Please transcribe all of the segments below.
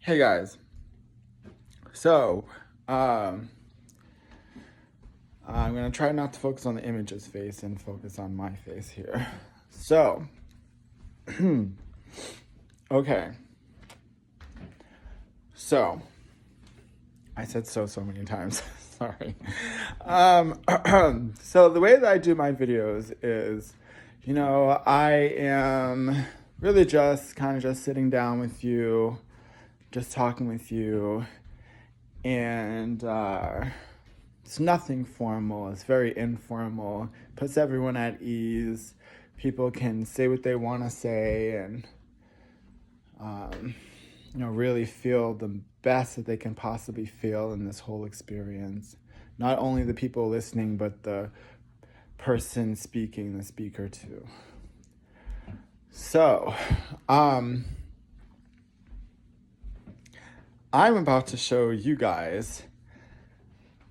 Hey guys, so I'm gonna try not to focus on the image's face and focus on my face here. So, okay. So, I said so many times. Sorry. So the way that I do my videos is, I am really just kind of just sitting down with you, just talking with you, and it's nothing formal. It's very informal. Puts everyone at ease. People can say what they want to say and really feel the best that they can possibly feel in this whole experience. Not only the people listening, but the person speaking, the speaker too. So, I'm about to show you guys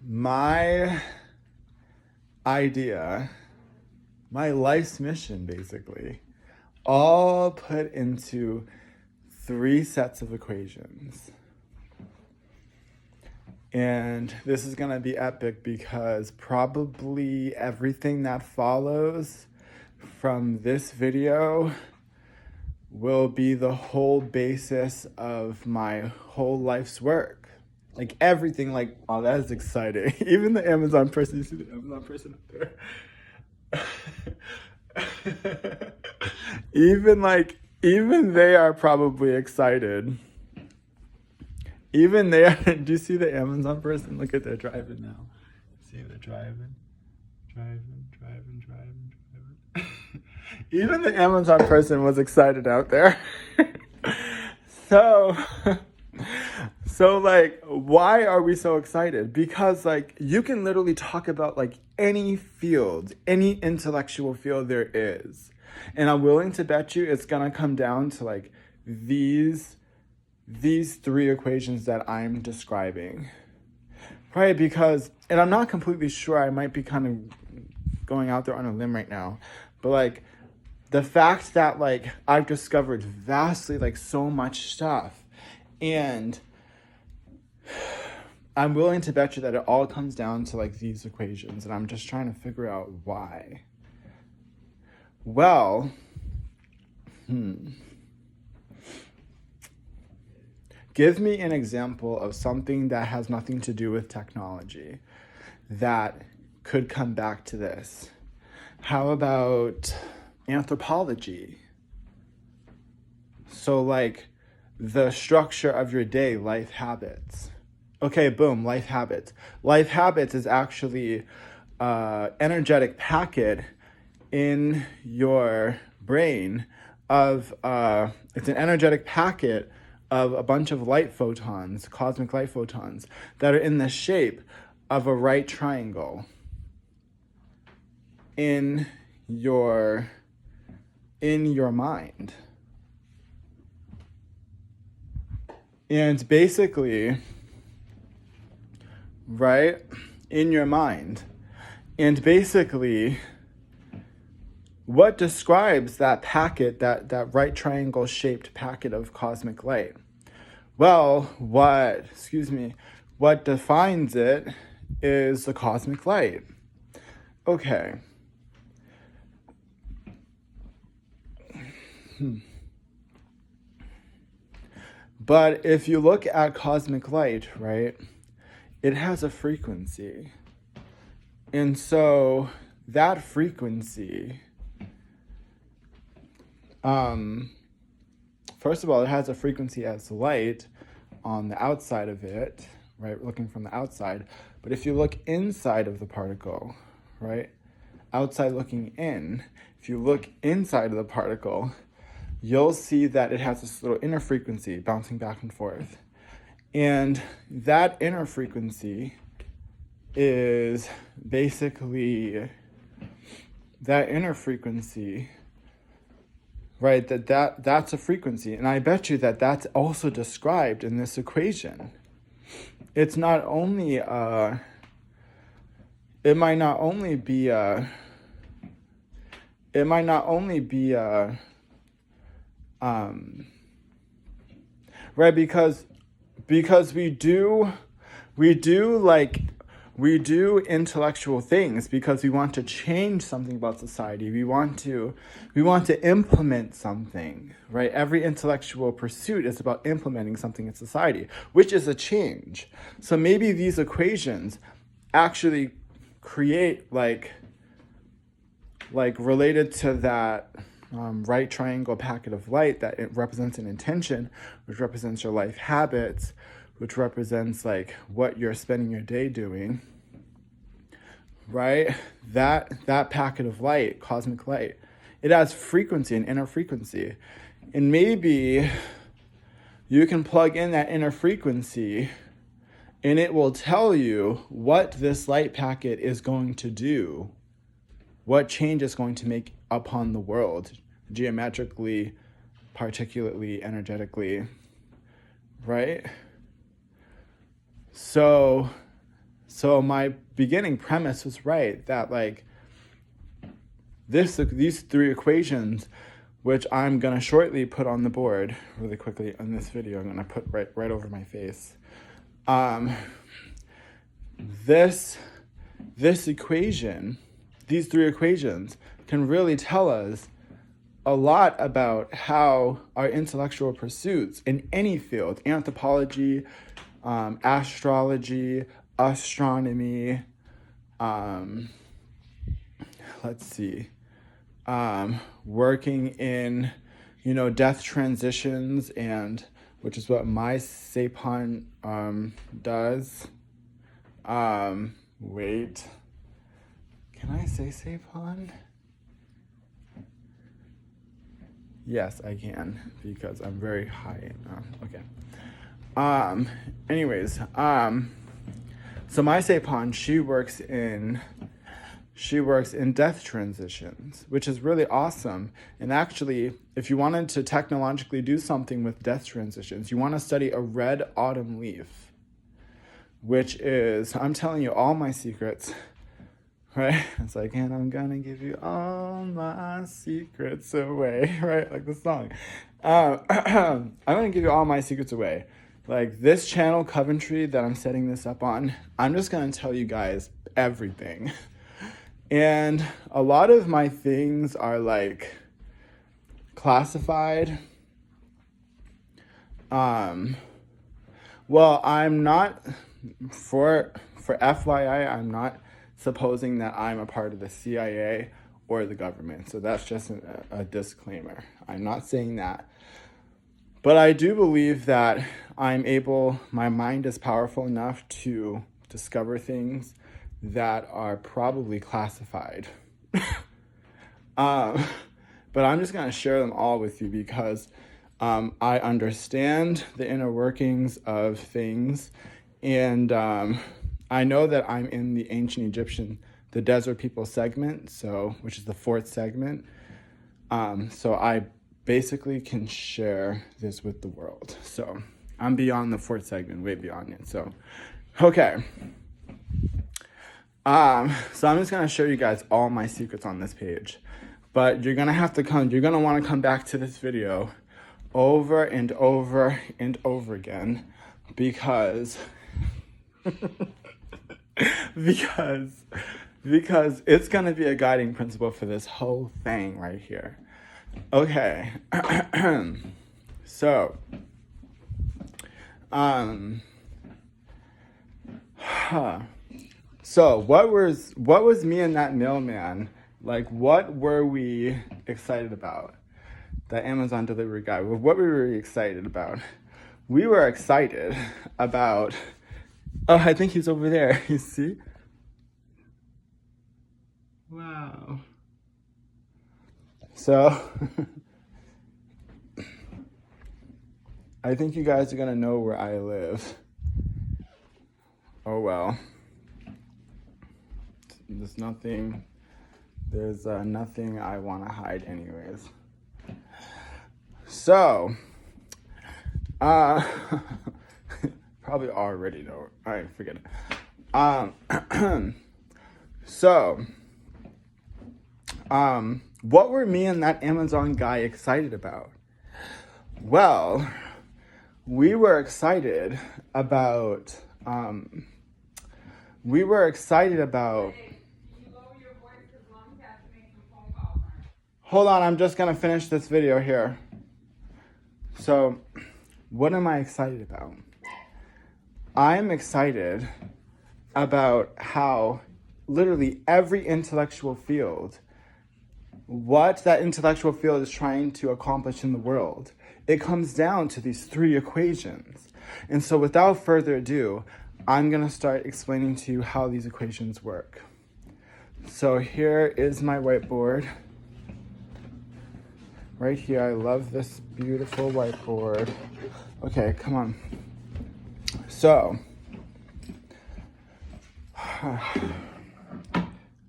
my idea, my life's mission, basically, all put into 3 sets of equations. And this is going to be epic because probably everything that follows from this video will be the whole basis of my whole life's work. Like everything, like, oh, that is exciting. Even the Amazon person, you see the Amazon person up there? Even they are probably excited. Even they are, do you see the Amazon person? Look at they're driving now. See, they're driving. Even the Amazon person was excited out there. So like, why are we so excited? Because like, you can literally talk about like any field, any intellectual field there is. And I'm willing to bet you it's gonna come down to like these 3 equations that I'm describing. Right? Because, and I'm not completely sure, I might be kind of going out there on a limb right now, but like, the fact that like I've discovered vastly like so much stuff, and I'm willing to bet you that it all comes down to like these equations, and I'm just trying to figure out why. Well, give me an example of something that has nothing to do with technology that could come back to this. How about anthropology? So like the structure of your day, life habits. Okay, boom, life habits. Life habits is actually an energetic packet in your brain of, it's an energetic packet of a bunch of light photons, cosmic light photons, that are in the shape of a right triangle in your mind. And basically, right, in your mind. And basically, what describes that packet, that right triangle shaped packet of cosmic light? Well, what defines it is the cosmic light. Okay. But if you look at cosmic light, right, it has a frequency. And so that frequency, first of all, it has a frequency as light on the outside of it, right, looking from the outside. But if you look inside of the particle, right, outside looking in, if you look inside of the particle, you'll see that it has this little inner frequency bouncing back and forth. And that inner frequency is basically, right, that's a frequency. And I bet you that that's also described in this equation. It's not only, it might not only be right, because because we do intellectual things because we want to change something about society. We want to implement something, right? Every intellectual pursuit is about implementing something in society, which is a change. So maybe these equations actually create like related to that right triangle packet of light, that it represents an intention, which represents your life habits, which represents like what you're spending your day doing, right? That packet of light, cosmic light, it has frequency, an inner frequency. And maybe you can plug in that inner frequency and it will tell you what this light packet is going to do, what change it's going to make upon the world, geometrically, particularly, energetically, right? So my beginning premise was right, that like these three equations, which I'm gonna shortly put on the board really quickly in this video, I'm gonna put right over my face. This equation, these three equations can really tell us a lot about how our intellectual pursuits in any field, anthropology, astrology, astronomy, working in, death transitions, and which is what my sapon does. Wait, can I say sapon? Yes, I can, because I'm very high. Okay. Anyways, so my sapon, she works in death transitions, which is really awesome. And actually, if you wanted to technologically do something with death transitions, you want to study a red autumn leaf, which is, I'm telling you all my secrets, right? It's like, and I'm gonna give you all my secrets away, right? Like the song. I'm gonna give you all my secrets away. Like this channel, Coventry, that I'm setting this up on, I'm just gonna tell you guys everything. And a lot of my things are like classified. Well, I'm not, for FYI, I'm not supposing that I'm a part of the CIA or the government. So that's just a disclaimer. I'm not saying that. But I do believe that my mind is powerful enough to discover things that are probably classified. But I'm just going to share them all with you because I understand the inner workings of things. And I know that I'm in the ancient Egyptian, the desert people segment, which is the fourth segment. So I basically can share this with the world. So I'm beyond the fourth segment, way beyond it. So, okay. So I'm just going to show you guys all my secrets on this page. But you're going to want to come back to this video over and over and over again because it's going to be a guiding principle for this whole thing right here. Okay. So what was me and that mailman, like, what were we excited about? The Amazon delivery guy, what were we excited about? We were excited about, I think he's over there, you see? Wow. So, I think you guys are going to know where I live. Oh, well. There's nothing I want to hide anyways. So, probably already know. All right, forget it. So, what were me and that Amazon guy excited about? Well, we were excited about, we were excited about, hold on, I'm just going to finish this video here. So, what am I excited about? I'm excited about how literally every intellectual field, what that intellectual field is trying to accomplish in the world, it comes down to these three equations. And so without further ado, I'm going to start explaining to you how these equations work. So here is my whiteboard. Right here, I love this beautiful whiteboard. Okay, come on. So,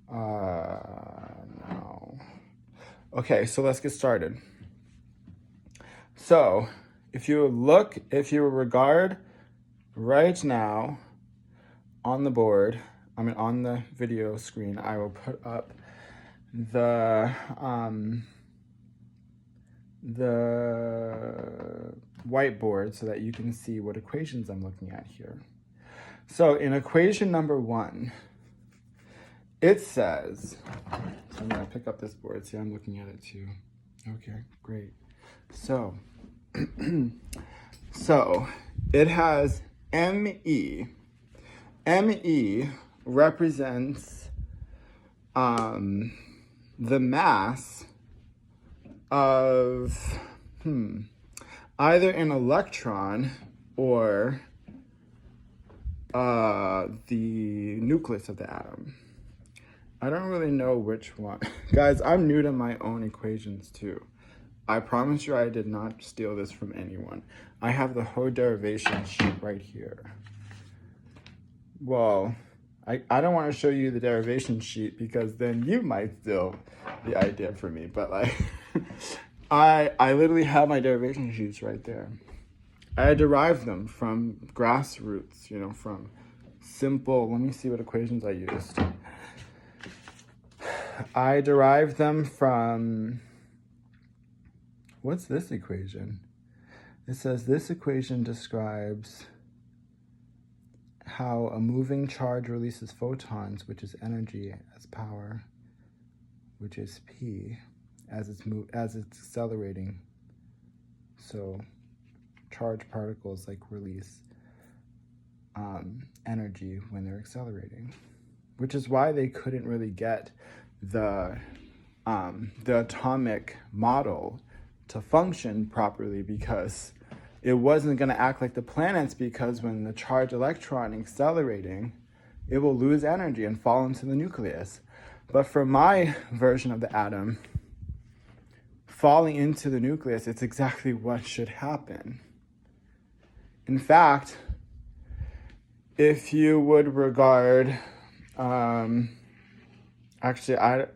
no. Okay, so let's get started. So, if you regard right now on the board, on the video screen, I will put up the whiteboard so that you can see what equations I'm looking at here. So in equation number 1, it says, so I'm going to pick up this board. See, I'm looking at it too. Okay, great. So, so it has ME. ME represents the mass of either an electron or the nucleus of the atom. I don't really know which one. Guys, I'm new to my own equations too. I promise you I did not steal this from anyone. I have the whole derivation sheet right here. Well, I don't want to show you the derivation sheet because then you might steal the idea from me. But like, I literally have my derivation sheets right there. I derived them from grassroots, from simple, let me see what equations I used. I derived them from, what's this equation? It says this equation describes how a moving charge releases photons, which is energy, as power, which is P, as it's accelerating. So charged particles release energy when they're accelerating, which is why they couldn't really get the atomic model to function properly, because it wasn't going to act like the planets, because when the charged electron is accelerating, it will lose energy and fall into the nucleus. But for my version of the atom, falling into the nucleus, it's exactly what should happen. In fact, if you would regard, actually, I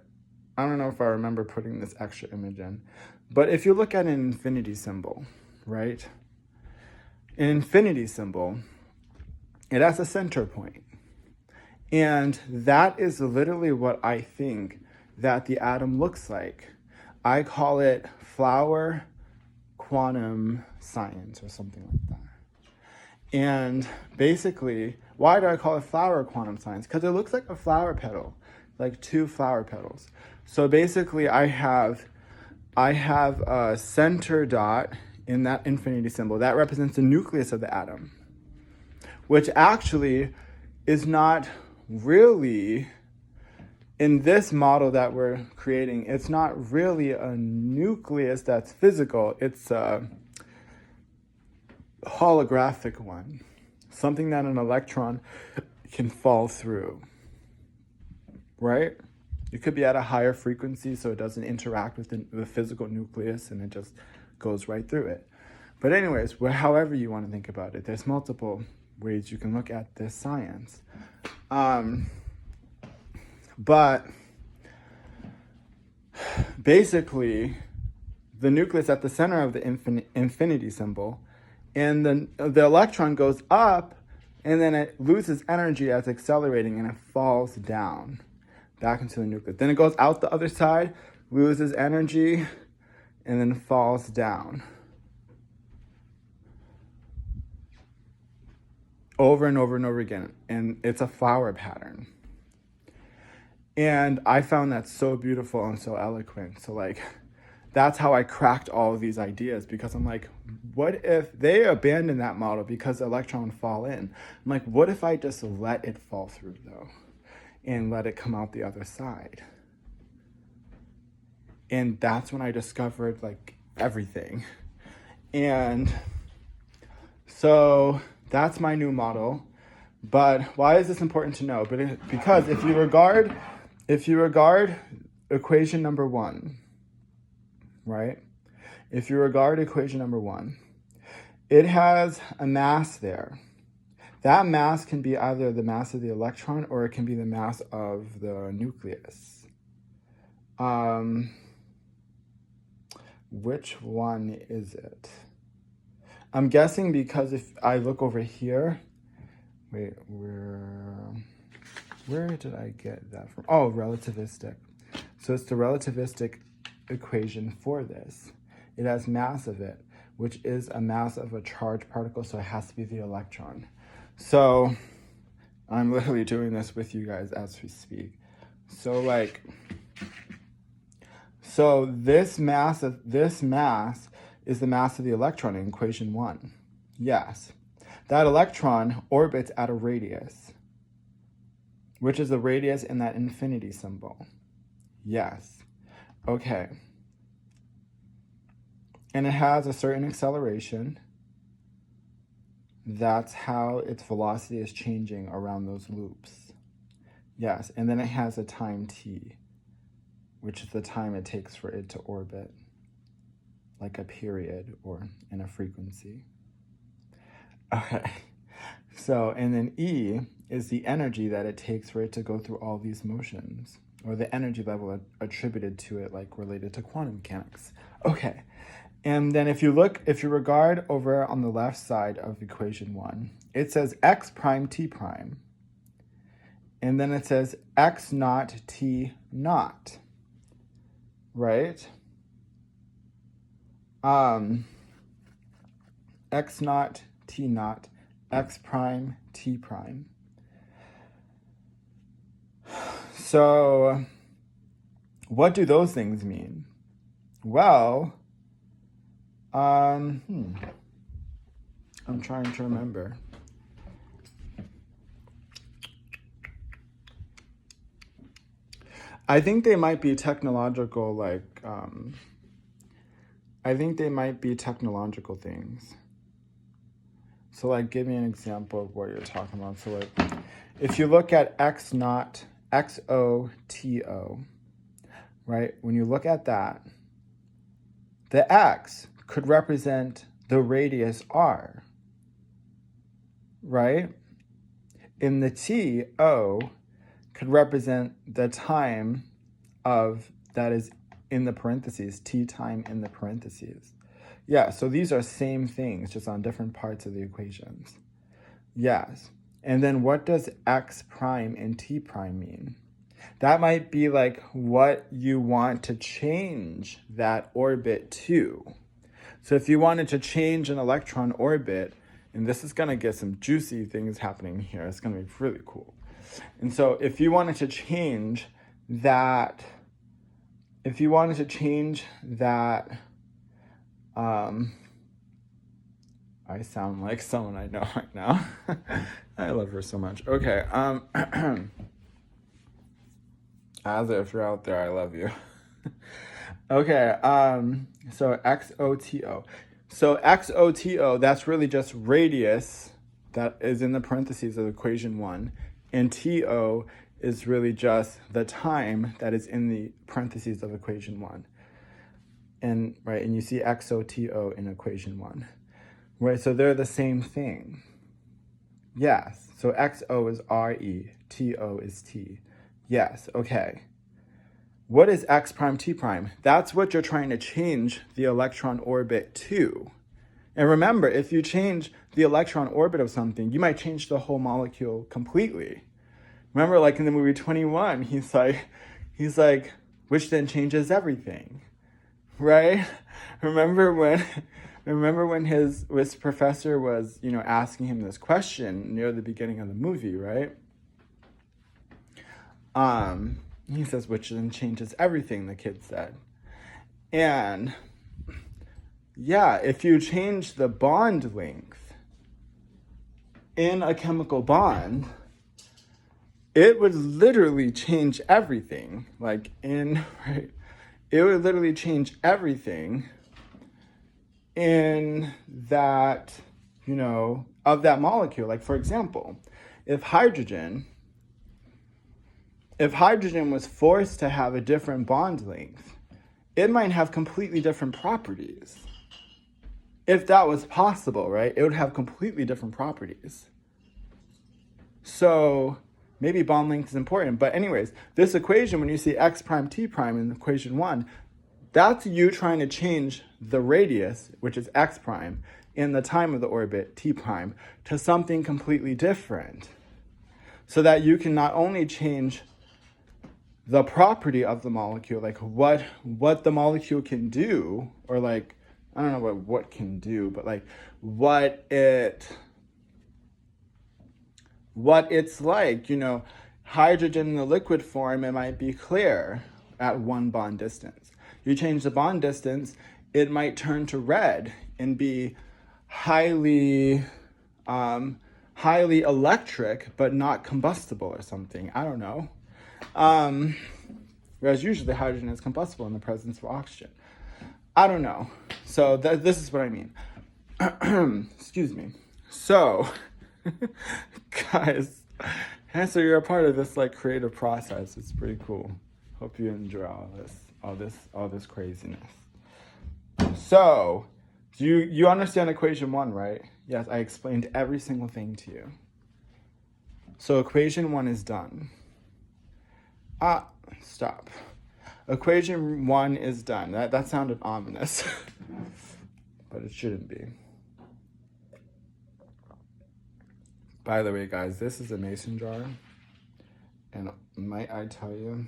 don't know if I remember putting this extra image in, but if you look at an infinity symbol, right? An infinity symbol, it has a center point. And that is literally what I think that the atom looks like. I call it flower quantum science or something like that. And basically, why do I call it flower quantum science? Because it looks like a flower petal, like 2 flower petals. So basically, I have a center dot in that infinity symbol. That represents the nucleus of the atom, which actually is not really, in this model that we're creating, it's not really a nucleus that's physical. It's a holographic one, something that an electron can fall through, right? It could be at a higher frequency, so it doesn't interact with the physical nucleus, and it just goes right through it. But anyways, however you want to think about it, there's multiple ways you can look at this science. But basically, the nucleus at the center of the infinity symbol, and the electron goes up, and then it loses energy as accelerating, and it falls down back into the nucleus. Then it goes out the other side, loses energy, and then falls down. over and over and over again. And it's a flower pattern. And I found that so beautiful and so eloquent. So like, that's how I cracked all of these ideas, because I'm like, what if they abandon that model because the electron would fall in? I'm like, what if I just let it fall through though and let it come out the other side? And that's when I discovered like everything. And so that's my new model. But why is this important to know? Because if you regard equation number 1, right? If you regard equation number 1, it has a mass there. That mass can be either the mass of the electron or it can be the mass of the nucleus. Which one is it? I'm guessing because if I look over here, wait, where did I get that from? Oh, relativistic. So it's the relativistic equation for this. It has mass of it, which is a mass of a charged particle, so it has to be the electron. So I'm literally doing this with you guys as we speak. So like, so this mass is the mass of the electron in equation 1. Yes. That electron orbits at a radius, which is the radius in that infinity symbol. Yes. Okay. And it has a certain acceleration. That's how its velocity is changing around those loops. Yes. And then it has a time t, which is the time it takes for it to orbit, like a period or in a frequency. Okay. So, and then E is the energy that it takes for it to go through all these motions, or the energy level attributed to it, like related to quantum mechanics. Okay. And then if you regard over on the left side of equation 1, it says x prime t prime. And then it says x naught t naught. Right? X naught t naught, x prime t prime. So what do those things mean? Well, I'm trying to remember. I think they might be technological, I think they might be technological things. So like, give me an example of what you're talking about. So like, if you look at x naught, XOTO, right? When you look at that, the x could represent the radius r, right? And the TO could represent the time of, that is in the parentheses, t time in the parentheses. Yeah, so these are same things, just on different parts of the equations. Yes. And then what does x prime and t prime mean? That might be like what you want to change that orbit to. So if you wanted to change an electron orbit, and this is going to get some juicy things happening here. It's going to be really cool. And so if you wanted to change that, I sound like someone I know right now. I love her so much. Okay. As if you're out there, I love you. Okay. So XOTO. So XOTO, that's really just radius that is in the parentheses of equation 1. And TO is really just the time that is in the parentheses of equation 1. And right, and you see XOTO in equation 1. Right, so they're the same thing. Yes, so XO is RE, TO is T. Yes, okay. What is x prime t prime? That's what you're trying to change the electron orbit to. And remember, if you change the electron orbit of something, you might change the whole molecule completely. Remember, like in the movie 21, he's like, which then changes everything, right? Remember when remember when his professor was, asking him this question near the beginning of the movie, right? He says, which then changes everything, the kid said. And yeah, if you change the bond length in a chemical bond, it would literally change everything. Right? It would literally change everything in that, of that molecule. Like, for example, if hydrogen was forced to have a different bond length, it might have completely different properties. If that was possible, right? It would have completely different properties. So maybe bond length is important. But anyways, this equation, when you see x prime t prime in equation 1, that's you trying to change the radius, which is x prime, in the time of the orbit, t prime, to something completely different. So that you can not only change the property of the molecule, like what the molecule can do, or like, I don't know what can do, but like what it's like, hydrogen in the liquid form, it might be clear at one bond distance. You change the bond distance, it might turn to red and be highly electric, but not combustible or something. I don't know. Whereas usually hydrogen is combustible in the presence of oxygen. I don't know. So this is what I mean. Excuse me. So, guys, so you're a part of this like creative process. It's pretty cool. Hope you enjoy all this craziness. So, you understand equation 1, right? Yes, I explained every single thing to you. So equation 1 is done. Stop. Equation 1 is done. That sounded ominous, but it shouldn't be. By the way, guys, this is a mason jar, and might I tell you,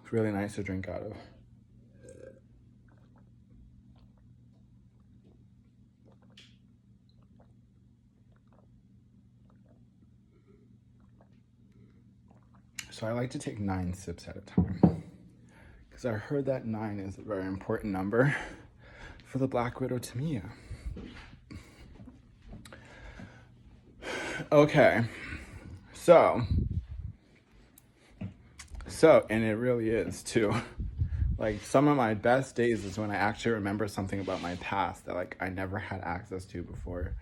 it's really nice to drink out of. So I like to take 9 sips at a time, because I heard that 9 is a very important number for the Black Widow Tamia. Okay, so, and it really is too. Like, some of my best days is when I actually remember something about my past that like I never had access to before,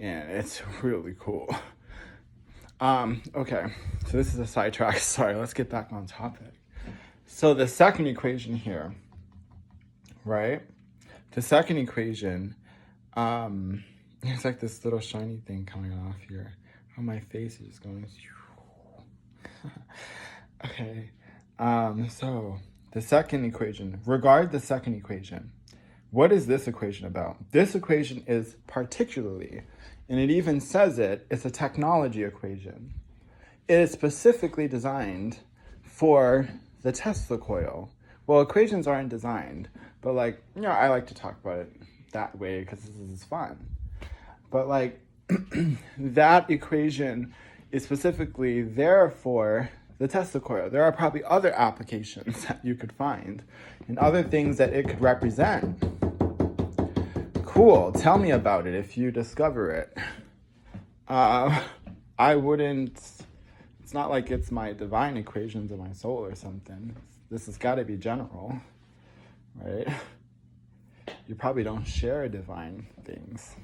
and it's really cool. Okay, so this is a sidetrack. Sorry, let's get back on topic. So the second equation here, right? The second equation, it's like this little shiny thing coming off here. Oh, my face is just going. Okay, so the second equation, regard the second equation. What is this equation about? This equation is particularly, and it even says it's a technology equation. It is specifically designed for the Tesla coil. Well, equations aren't designed, but like, I like to talk about it that way because this is fun. But like, that equation is specifically there for the Tesla coil. There are probably other applications that you could find and other things that it could represent. Cool. Tell me about it if you discover it. I wouldn't, it's not like it's my divine equations of my soul or something. This has got to be general, right? You probably don't share divine things.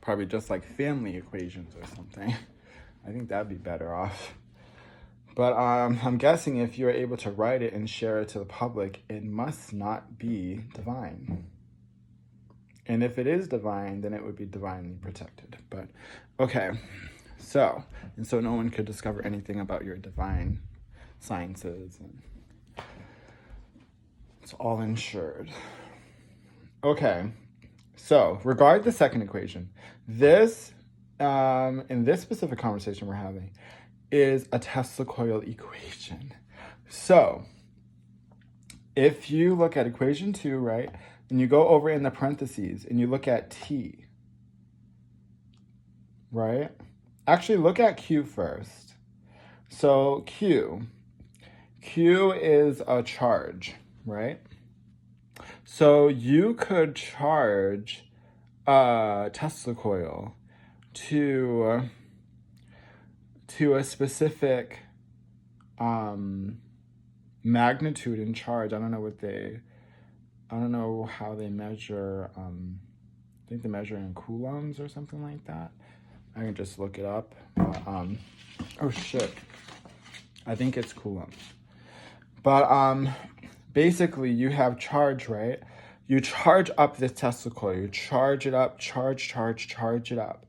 Probably just like family equations or something. I think that'd be better off. But I'm guessing if you're able to write it and share it to the public, it must not be divine. And if it is divine, then it would be divinely protected. But okay, so no one could discover anything about your divine sciences, and it's all insured. Okay, so regard the second equation. This, in this specific conversation we're having, is a Tesla coil equation. So if you look at equation 2, right, and you go over in the parentheses and you look at T, right? Actually, look at Q first. So Q is a charge, right? So you could charge a Tesla coil to a specific magnitude in charge. I don't know how they measure. I think they measure in coulombs or something like that. I can just look it up. Oh shit, I think it's coulombs. But basically, you have charge, right? You charge up this Tesla coil. You charge it up, charge it up,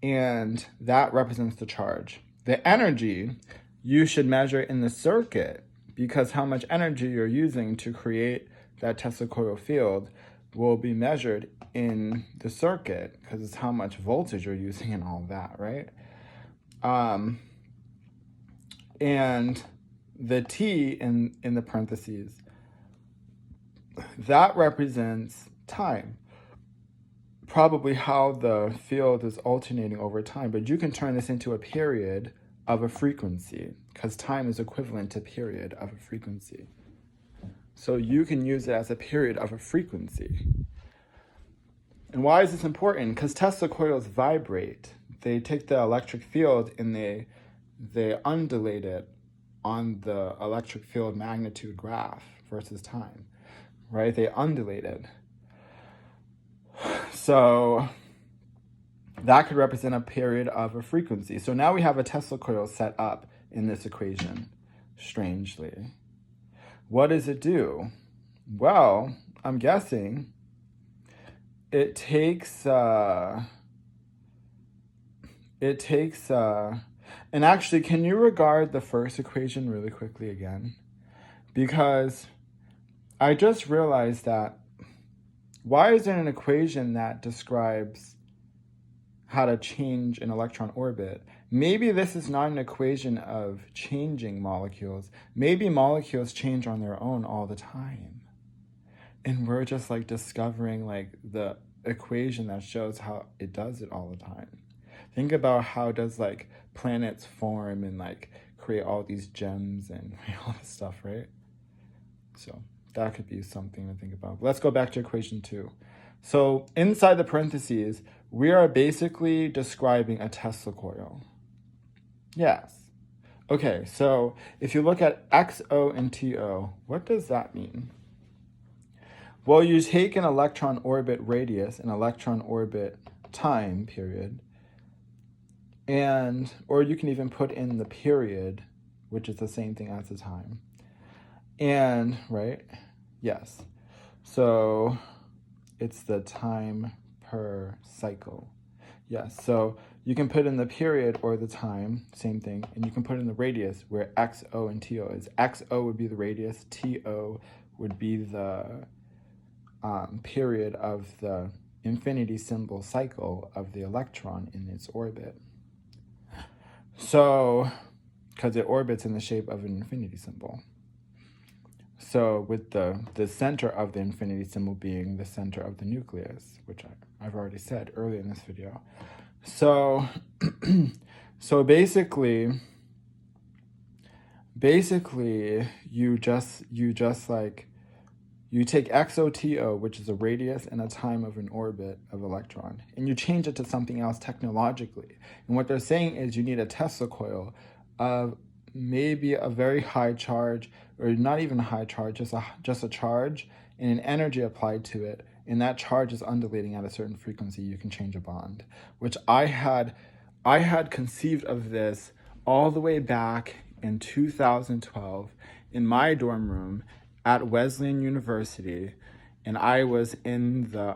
and that represents the charge. The energy you should measure in the circuit, because how much energy you're using to create that Tesla coil field will be measured in the circuit, because it's how much voltage you're using and all that, right? And the T in the parentheses, that represents time. Probably how the field is alternating over time, but you can turn this into a period of a frequency, because time is equivalent to period of a frequency. So you can use it as a period of a frequency. And why is this important? Because Tesla coils vibrate. They take the electric field and they undulate it on the electric field magnitude graph versus time, right? They undulate it. So that could represent a period of a frequency. So now we have a Tesla coil set up in this equation, strangely. What does it do? Well, I'm guessing it takes, and actually, can you regard the first equation really quickly again? Because I just realized that, why is there an equation that describes how to change an electron orbit? Maybe this is not an equation of changing molecules. Maybe molecules change on their own all the time. And we're just like discovering like the equation that shows how it does it all the time. Think about how does like planets form and like create all these gems and all this stuff, right? So that could be something to think about. Let's go back to equation 2. So inside the parentheses, we are basically describing a Tesla coil. Yes. Okay, so if you look at XO and TO, what does that mean? Well, you take an electron orbit radius, an electron orbit time period, or you can even put in the period, which is the same thing as the time. And, right? Yes. So it's the time per cycle. Yes, so you can put in the period or the time, same thing, and you can put in the radius where XO and TO is. XO would be the radius, TO would be the period of the infinity symbol cycle of the electron in its orbit. So, because it orbits in the shape of an infinity symbol. So with the center of the infinity symbol being the center of the nucleus, which I've already said earlier in this video. So, so basically you take XOTO, which is a radius and a time of an orbit of electron, and you change it to something else technologically. And what they're saying is you need a Tesla coil of maybe a very high charge, or not even a high charge, just a charge and an energy applied to it, and that charge is undulating at a certain frequency. You can change a bond, which I had conceived of this all the way back in 2012 in my dorm room at Wesleyan University, and I was in the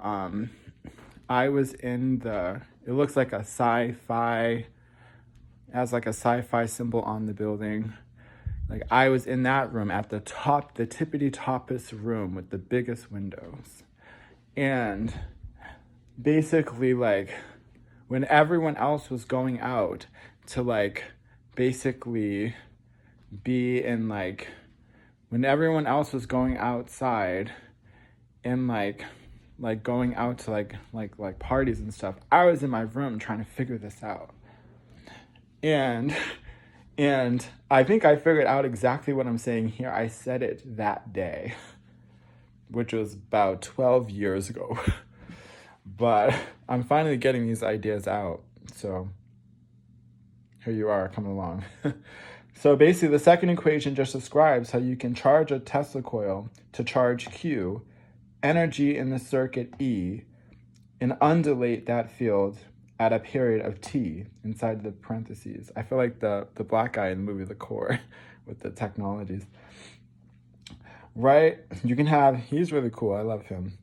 it looks like a sci-fi, has like a sci-fi symbol on the building. Like I was in that room at the top, the tippity-toppest room with the biggest windows. And basically like when everyone else was going out to like basically be in like, when everyone else was going outside and like going out to like parties and stuff, I was in my room trying to figure this out. And I think I figured out exactly what I'm saying here. I said it that day, which was about 12 years ago. But I'm finally getting these ideas out. So here you are coming along. So basically, the second equation just describes how you can charge a Tesla coil to charge Q, energy in the circuit E, and undulate that field at a period of T inside the parentheses. I feel like the black guy in the movie The Core with the technologies. Right? You can have, he's really cool. I love him.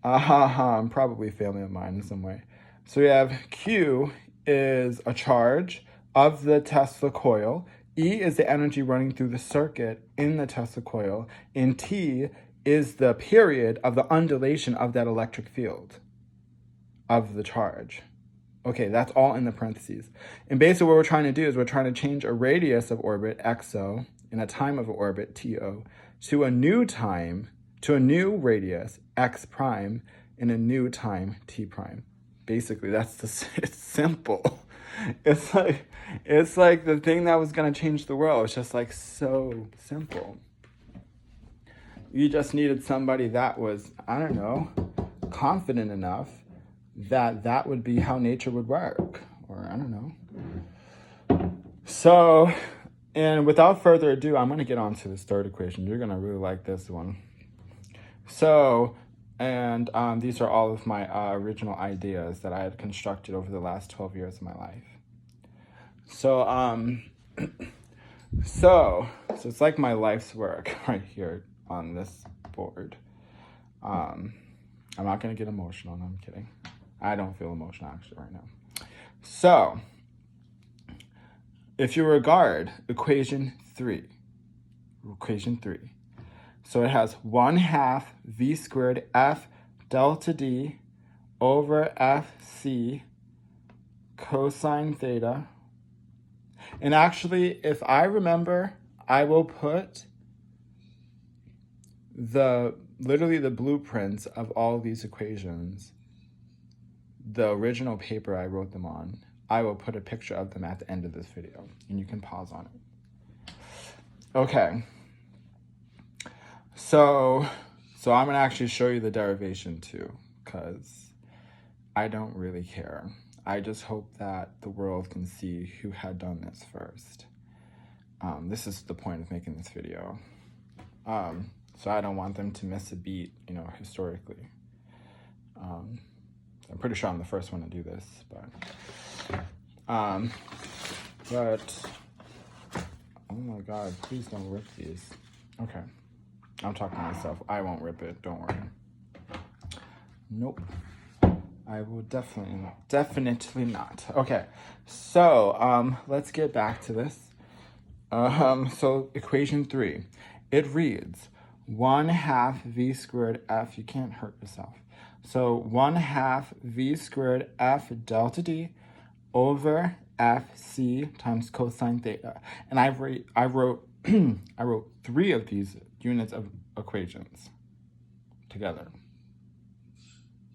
I'm probably family of mine in some way. So we have Q is a charge of the Tesla coil. E is the energy running through the circuit in the Tesla coil. And T is the period of the undulation of that electric field of the charge. Okay, that's all in the parentheses. And basically what we're trying to do is we're trying to change a radius of orbit, XO, and a time of orbit, TO, to a new time, to a new radius, X prime, and a new time, T prime. Basically, it's simple. It's like the thing that was gonna change the world. It's just like so simple. You just needed somebody that was, I don't know, confident enough that that would be how nature would work, or I don't know. So, and without further ado, I'm gonna get on to this third equation. You're gonna really like this one. So, and these are all of my original ideas that I had constructed over the last 12 years of my life. So, so it's like my life's work right here on this board. I'm not gonna get emotional, no, I'm kidding. I don't feel emotional actually right now. So, if you regard equation 3, so it has 1/2 v squared f delta d over fc cosine theta. And actually, if I remember, I will put literally the blueprints of all these equations, the original paper I wrote them on, I will put a picture of them at the end of this video, and you can pause on it. Okay. So I'm gonna actually show you the derivation too, because I don't really care. I just hope that the world can see who had done this first. This is the point of making this video. So I don't want them to miss a beat, historically. I'm pretty sure I'm the first one to do this, but oh my God, please don't rip these. Okay, I'm talking to myself. I won't rip it, don't worry. Nope, I will definitely not. Okay, so let's get back to this. So equation 3, it reads 1/2 v squared f, you can't hurt yourself. So 1/2 v squared f delta d over fc times cosine theta. And I wrote I wrote 3 of these units of equations together.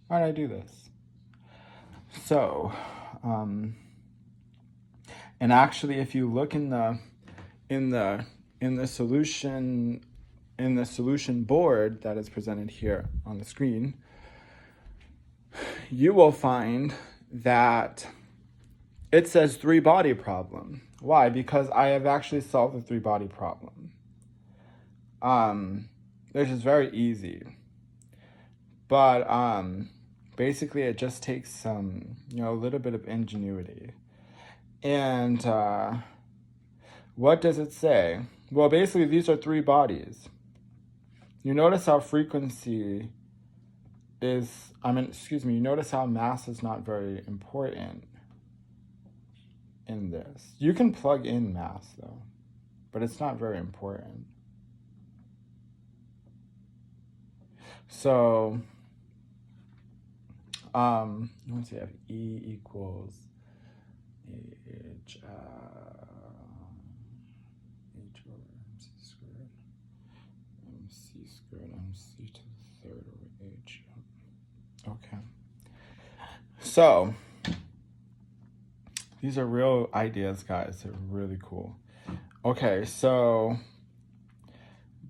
Why did I do this? So, and actually, if you look in the solution board that is presented here on the screen, you will find that it says 3-body problem. Why? Because I have actually solved the 3-body problem. Which is very easy. But basically it just takes some, a little bit of ingenuity. And what does it say? Well, basically these are 3 bodies. You notice how frequency is, you notice how mass is not very important in this. You can plug in mass though, but it's not very important. So, let's see, I have E equals squared MC to the third over H. Okay. So, these are real ideas, guys. They're really cool. Okay, so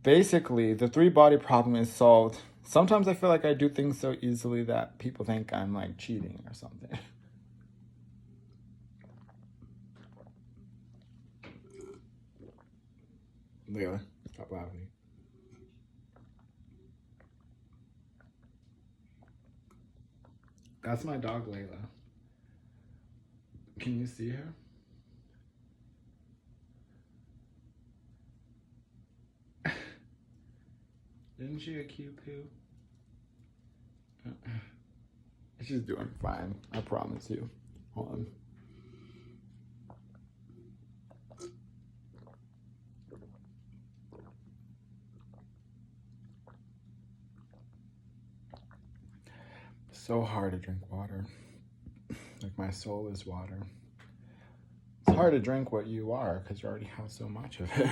basically, the three-body problem is solved. Sometimes I feel like I do things so easily that people think I'm like cheating or something. Layla, stop laughing. That's my dog, Layla. Can you see her? Isn't she a cute poo? She's doing fine, I promise you. Hold on. So hard to drink water. Like my soul is water. It's hard to drink what you are because you already have so much of it.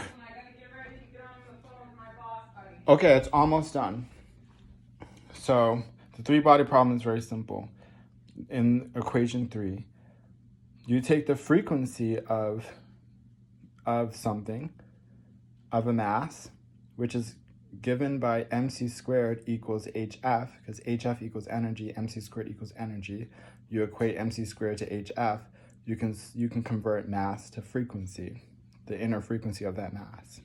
Okay, it's almost done. So the three-body problem is very simple. In equation 3, you take the frequency of something, of a mass, which is given by mc squared equals hf, because hf equals energy, mc squared equals energy. You equate mc squared to hf, you can convert mass to frequency, the inner frequency of that mass.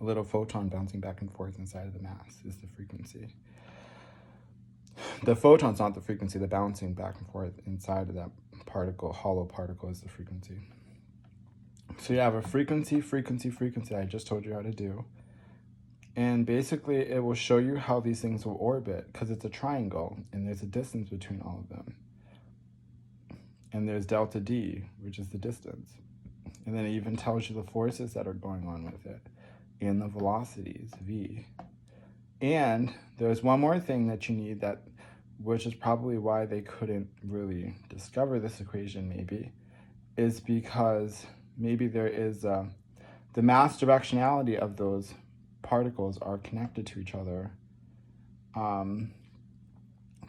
A little photon bouncing back and forth inside of the mass is the frequency. The photon's not the frequency, the bouncing back and forth inside of that particle, hollow particle, is the frequency. So you have a frequency, I just told you how to do. And basically it will show you how these things will orbit, because it's a triangle and there's a distance between all of them. And there's delta D, which is the distance. And then it even tells you the forces that are going on with it and the velocities, V. And there's one more thing that you need, that, which is probably why they couldn't really discover this equation maybe, is because maybe there is the mass directionality of those particles are connected to each other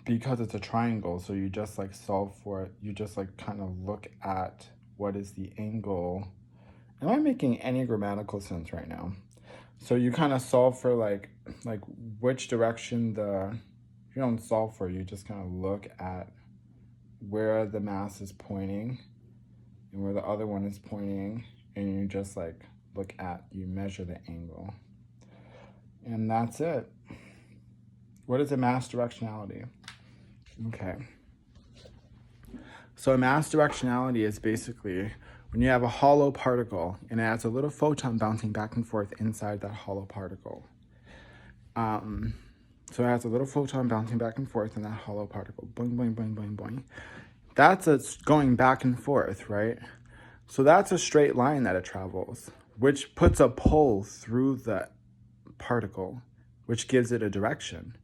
because it's a triangle. So you just like solve for it. You just like kind of look at what is the angle. Am I making any grammatical sense right now? So you kind of solve for like which direction you don't solve for, you just kind of look at where the mass is pointing and where the other one is pointing, and you just like you measure the angle. And that's it. What is a mass directionality? Okay. So a mass directionality is basically when you have a hollow particle and it has a little photon bouncing back and forth inside that hollow particle. So it has a little photon bouncing back and forth in that hollow particle. Boing, boing, boing, boing, boing. That's it's going back and forth, right? So that's a straight line that it travels, which puts a pull through the particle, which gives it a direction.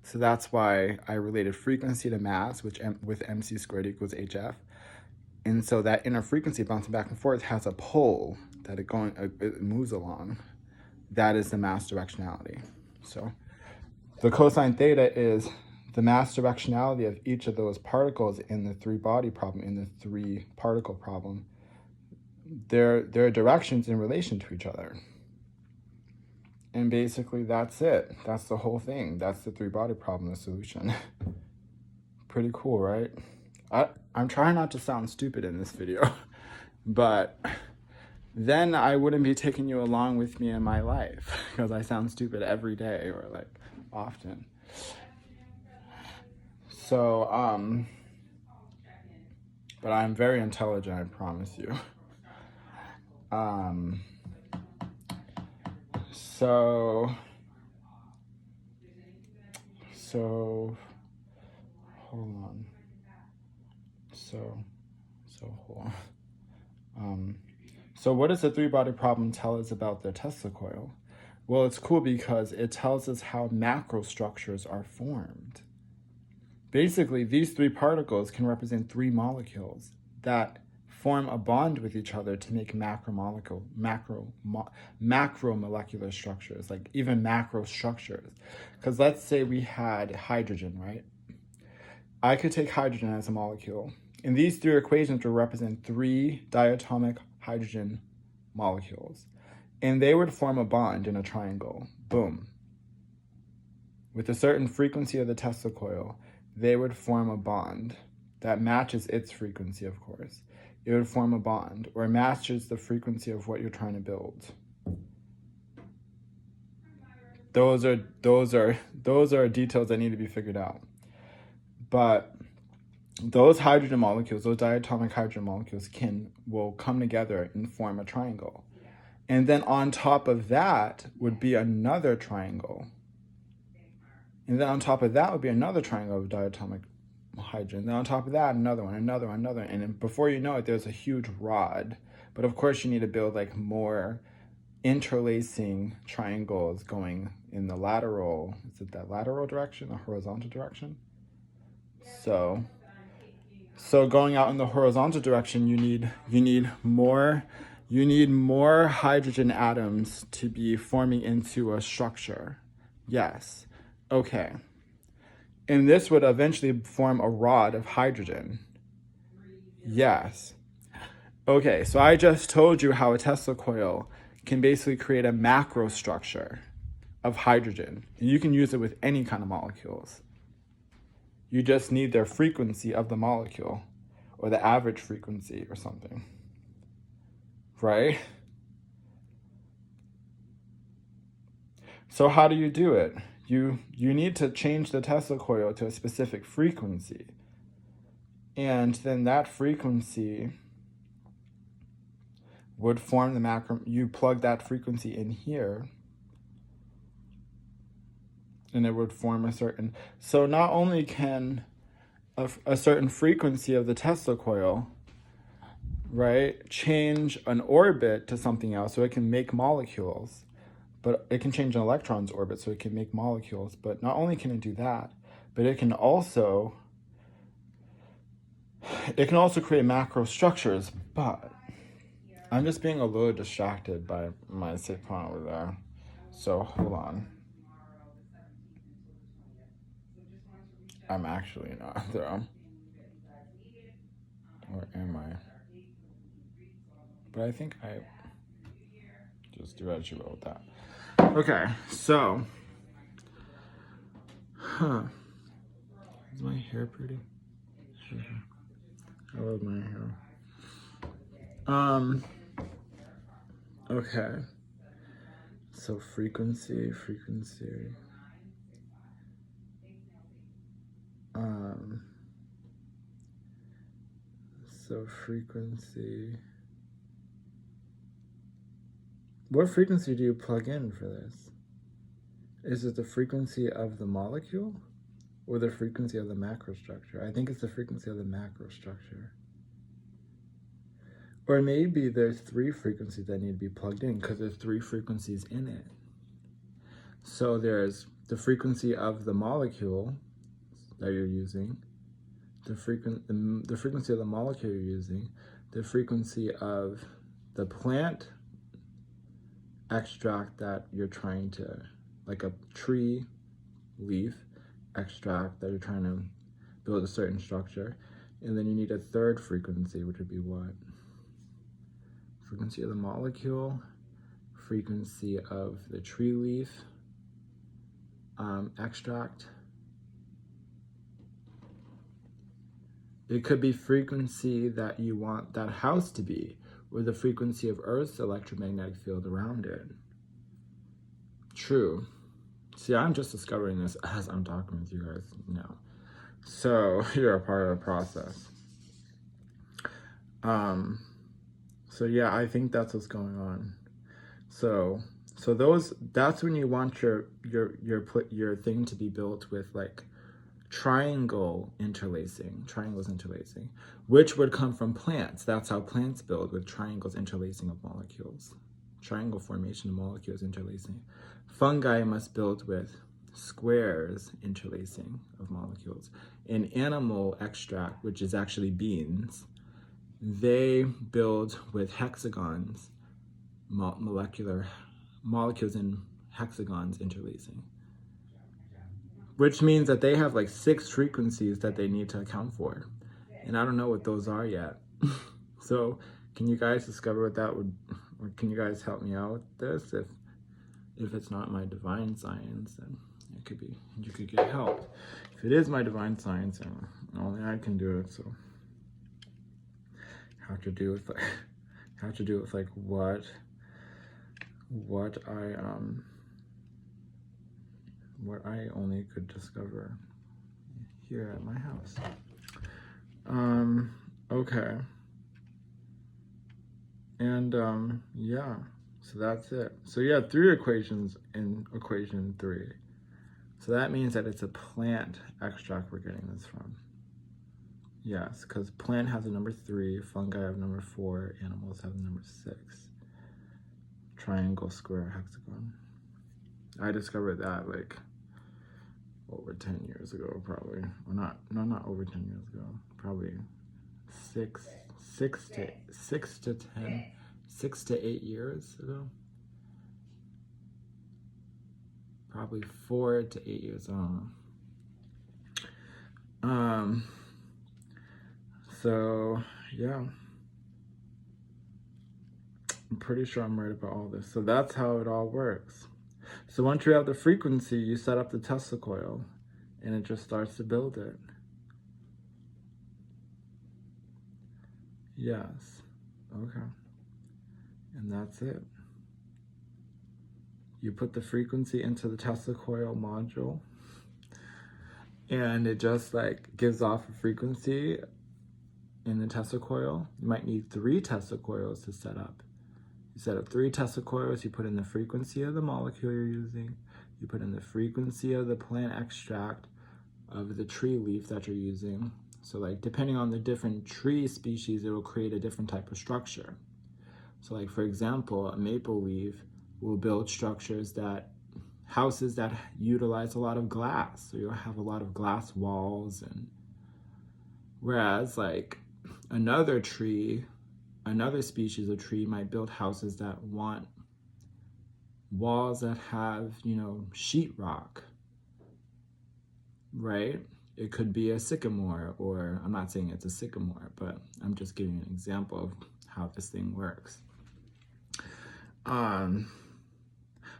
So that's why I related frequency to mass, which with mc squared equals hf. And so that inner frequency bouncing back and forth has a pull that it moves along. That is the mass directionality. So the cosine theta is the mass directionality of each of those particles in the three-body problem, in the three-particle problem. Their directions in relation to each other. And basically that's it. That's the whole thing. That's the three-body problem, the solution. Pretty cool, right? I'm trying not to sound stupid in this video, but then I wouldn't be taking you along with me in my life, because I sound stupid every day, or like often. So, but I'm very intelligent, I promise you. So hold on. Hold on. So what does the three-body problem tell us about the Tesla coil? Well, it's cool because it tells us how macrostructures are formed. Basically, these three particles can represent three molecules that form a bond with each other to make macromolecular structures, like even macro structures. Because let's say we had hydrogen, right? I could take hydrogen as a molecule, and these three equations would represent 3 diatomic hydrogen molecules, and they would form a bond in a triangle. Boom. With a certain frequency of the Tesla coil, they would form a bond that matches its frequency, of course. It would form a bond, or matches the frequency of what you're trying to build. Those are details that need to be figured out. But those hydrogen molecules, those diatomic hydrogen molecules will come together and form a triangle. And then on top of that would be another triangle. And then on top of that would be another triangle of diatomic hydrogen. And then on top of that, another one. And then before you know it, there's a huge rod. But of course you need to build like more interlacing triangles going in the lateral, is it that lateral direction, the horizontal direction? So going out in the horizontal direction, you need more hydrogen atoms to be forming into a structure. Yes. Okay. And this would eventually form a rod of hydrogen. Yes. Okay, so I just told you how a Tesla coil can basically create a macro structure of hydrogen. And you can use it with any kind of molecules. You just need their frequency of the molecule, or the average frequency or something. Right? So how do you do it? You need to change the Tesla coil to a specific frequency. And then that frequency would form the macro. You plug that frequency in here, and it would form a certain. So not only can a certain frequency of the Tesla coil, right, change an orbit to something else so it can make molecules, but it can change an electron's orbit so it can make molecules. But not only can it do that, but it can also create macro structures. But I'm just being a little distracted by my sitcom over there. So hold on. I'm actually not though. Or am I? But I think I just do as you will with that. Okay, so is my hair pretty? I love my hair. Okay. So frequency. So frequency. What frequency do you plug in for this? Is it the frequency of the molecule or the frequency of the macrostructure? I think it's the frequency of the macrostructure. Or maybe there's 3 frequencies that need to be plugged in because there's 3 frequencies in it. So there's the frequency of the molecule that you're using, the frequency of the molecule you're using, the frequency of the plant extract that you're trying to, like a tree leaf extract that you're trying to build a certain structure. And then you need a 3rd frequency, which would be what? Frequency of the molecule, frequency of the tree leaf extract. It could be frequency that you want that house to be, or the frequency of Earth's electromagnetic field around it. True. See, I'm just discovering this as I'm talking with you guys now. So you're a part of the process. So yeah, I think that's what's going on. So that's when you want your thing to be built with like triangles interlacing, which would come from plants. That's how plants build, with triangles interlacing of molecules, triangle formation of molecules interlacing. Fungi must build with squares interlacing of molecules. In animal extract, which is actually beans, they build with hexagons, molecular molecules in hexagons interlacing, which means that they have like 6 frequencies that they need to account for. And I don't know what those are yet. So can you guys discover what that would, or can you guys help me out with this? If it's not my divine science, then it could be, you could get help. If it is my divine science, then only I can do it. So have to do with like what I only could discover here at my house. Okay. And yeah, so that's it. So you have 3 equations in equation 3. So that means that it's a plant extract we're getting this from. Yes, because plant has a number 3, fungi have number 4, animals have number 6. Triangle, square, hexagon. I discovered that like over 10 years ago, probably. Well, not over 10 years ago. Probably 6 to 8 years ago. Probably 4 to 8 years. I don't know. So yeah, I'm pretty sure I'm right about all this. So that's how it all works. So once you have the frequency, you set up the Tesla coil and it just starts to build it. Yes. Okay. And that's it. You put the frequency into the Tesla coil module and it just like gives off a frequency in the Tesla coil. You might need 3 Tesla coils to set up. You set up 3 Tesla coils, you put in the frequency of the molecule you're using, you put in the frequency of the plant extract of the tree leaf that you're using. So like depending on the different tree species, it will create a different type of structure. So like for example, a maple leaf will build houses that utilize a lot of glass. So you'll have a lot of glass walls, and whereas like another species of tree might build houses that want walls that have, sheetrock, right? It could be a sycamore, or I'm not saying it's a sycamore, but I'm just giving an example of how this thing works.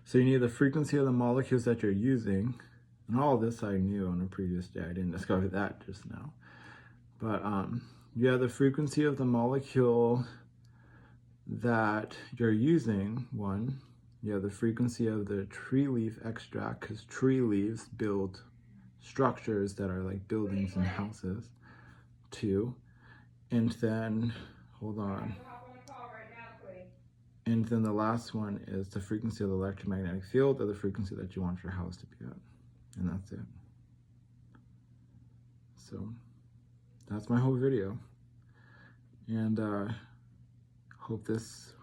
So you need the frequency of the molecules that you're using, and all this I knew on a previous day. I didn't discover that just now. But you have the frequency of the molecule that you're using, 1. You have the frequency of the tree leaf extract, because tree leaves build structures that are like buildings and houses, 2. And then, hold on. And then the last one is the frequency of the electromagnetic field, or the frequency that you want your house to be at. And that's it. So that's my whole video. And hope this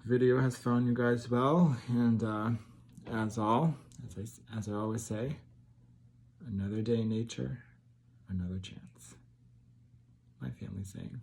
video has found you guys well. And as I always say, another day in nature, another chance. My family's saying.